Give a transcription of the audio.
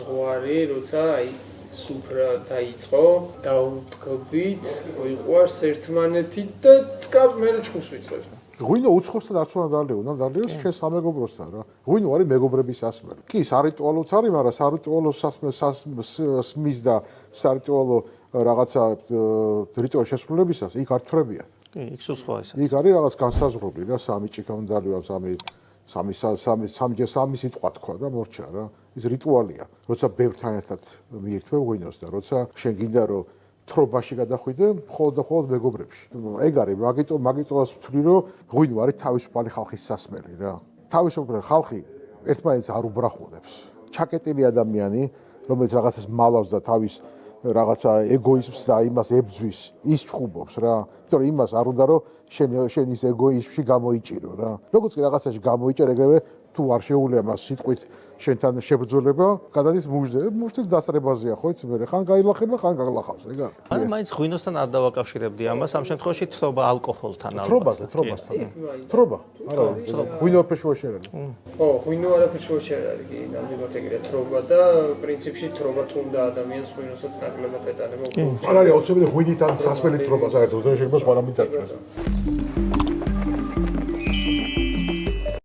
ზღვარი, როცა აი სუფრა დაიწყო, დაუთქვით, მოიყვარს ერთმანეთი და წკავ მე ჩხუბს ვიწყებ. ღვინო უცხოსთან არც უნდა დალიო, უნდა დალიოს შენ სამეგობროსთან რა. ღვინო არის მეგობრების სასმელი. კი, სარიტუალოც არის, მაგრამ სარიტუალო სასმის და სარიტუალო რაღაცა რიტუალ შესრულებისას იქ არ თვრებიან. კი, იქ სხვა ის. იქ არის რაღაც განსაზღვრული რა, სამი ჭიქა უნდა დალიო, სამი სიტყვა თქვა და მორჩა რა. ის რიტუალია. როცა ბევრთან ერთად მიირთმევ ღვინოს და როცა შენ გინდა რომ თრობაში გადახვიდე, მხოლოდ და მხოლოდ მეგობრებში. ეგ არის, მაგიტომაც ვთვლი, რომ ღვინო არის თავისუფალი ხალხის სასმელი რა. თავისუფალი ხალხი ერთმანეთს არ უბრახულებს. ჩაკეტილი ადამიანი, რომელიც რაღაცას მალავს და თავის რაღაცა ეგოიზმს და იმას ებძვის, ის ჩხუბობს რა. იმიტომ რომ იმას არ უნდა რომ შენ ის ეგოიზმში გამოიჭირო რა. როგორც კი რაღაცაში გამოიჭერ, ეგრევე თუ არ შეუძლია მას სიტყვით შენთან შებრძოლება, გადადის მუჟდეს დასწრებაზეა, ხო იცი მე, ხან გაილახება, ხან გაგლახავს, ეგ არის. ან მაინც ღვინოსთან არ დავაკავშირებდი ამას, ამ შემთხვევაში თრობა ალკოჰოლთან ალბათ. თრობასთან. თრობა. არა, ღვინო არაფერში შეერალი. ო, ღვინო არაფერში შეერალი, კი, ნამდვილად ეგრეა თრობა და პრინციპში თრობა თუ უნდა ადამიანს ღვინოსაც ნაკლებად ეტანება. არ არის აუცილებელი ღვინით ან სასმელით თრობა საერთოდ, შეიძლება სხვა რამით დაწვეს.